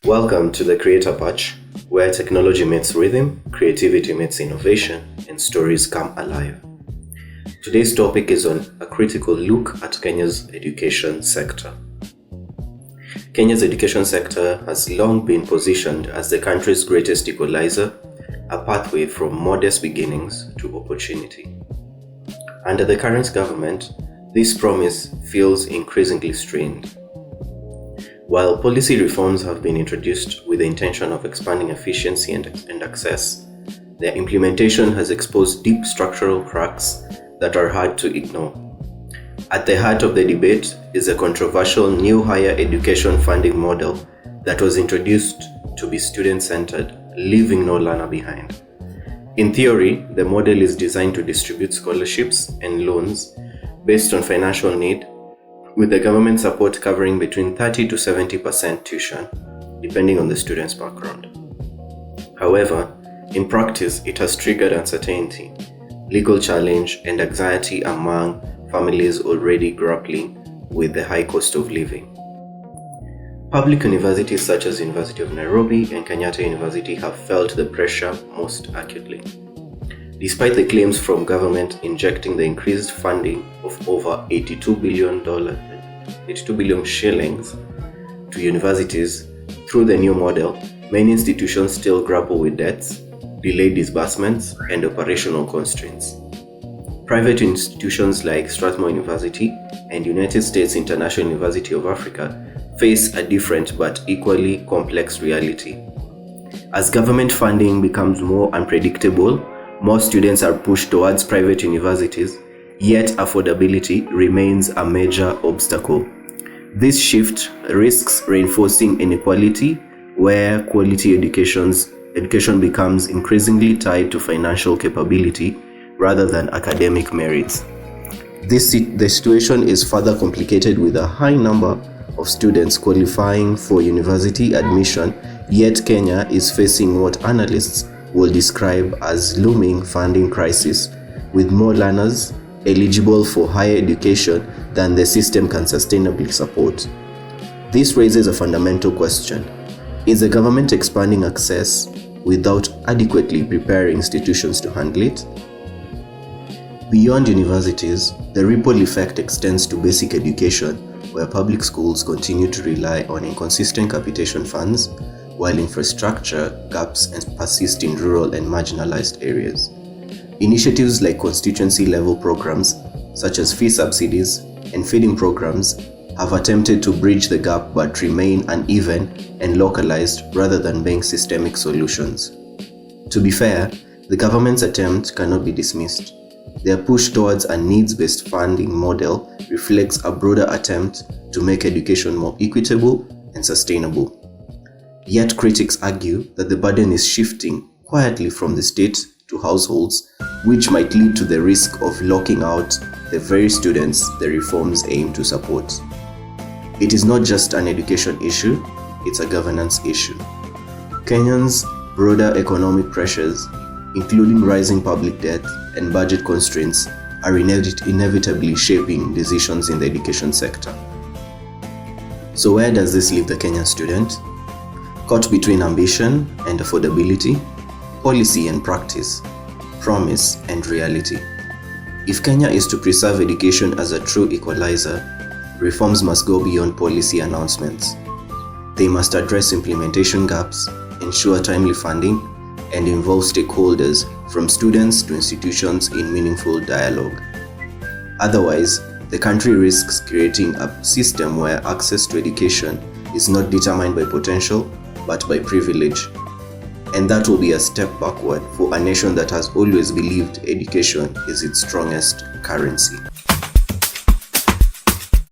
Welcome to the Creator Patch, where technology meets rhythm, creativity meets innovation, and stories come alive. Today's topic is on a critical look at Kenya's education sector. Kenya's education sector has long been positioned as the country's greatest equalizer, a pathway from modest beginnings to opportunity. Under the current government, this promise feels increasingly strained. While policy reforms have been introduced with the intention of expanding efficiency and access, their implementation has exposed deep structural cracks that are hard to ignore. At the heart of the debate is a controversial new higher education funding model that was introduced to be student-centered, leaving no learner behind. In theory, the model is designed to distribute scholarships and loans based on financial need, with the government support covering between 30 to 70% tuition, depending on the student's background. However, in practice, it has triggered uncertainty, legal challenge, and anxiety among families already grappling with the high cost of living. Public universities such as University of Nairobi and Kenyatta University have felt the pressure most acutely. Despite the claims from government injecting the increased funding of over 82 billion shillings to universities through the new model, many institutions still grapple with debts, delayed disbursements, and operational constraints. Private institutions like Strathmore University and United States International University of Africa face a different but equally complex reality. As government funding becomes more unpredictable, more students are pushed towards private universities, yet affordability remains a major obstacle. This shift risks reinforcing inequality, where quality education becomes increasingly tied to financial capability rather than academic merits. The situation is further complicated with a high number of students qualifying for university admission, yet Kenya is facing what analysts will describe as looming funding crisis, with more learners eligible for higher education than the system can sustainably support. This raises a fundamental question: is the government expanding access without adequately preparing institutions to handle it? Beyond universities, the ripple effect extends to basic education, where public schools continue to rely on inconsistent capitation funds, while infrastructure gaps persist in rural and marginalized areas. Initiatives like constituency-level programs, such as fee subsidies and feeding programs, have attempted to bridge the gap but remain uneven and localized rather than being systemic solutions. To be fair, the government's attempt cannot be dismissed. Their push towards a needs-based funding model reflects a broader attempt to make education more equitable and sustainable. Yet critics argue that the burden is shifting quietly from the state to households, which might lead to the risk of locking out the very students the reforms aim to support. It is not just an education issue, it's a governance issue. Kenyans' broader economic pressures, including rising public debt and budget constraints, are inevitably shaping decisions in the education sector. So where does this leave the Kenyan student? Caught between ambition and affordability, policy and practice, promise and reality. If Kenya is to preserve education as a true equalizer, reforms must go beyond policy announcements. They must address implementation gaps, ensure timely funding, and involve stakeholders from students to institutions in meaningful dialogue. Otherwise, the country risks creating a system where access to education is not determined by potential, but by privilege. And that will be a step backward for a nation that has always believed education is its strongest currency.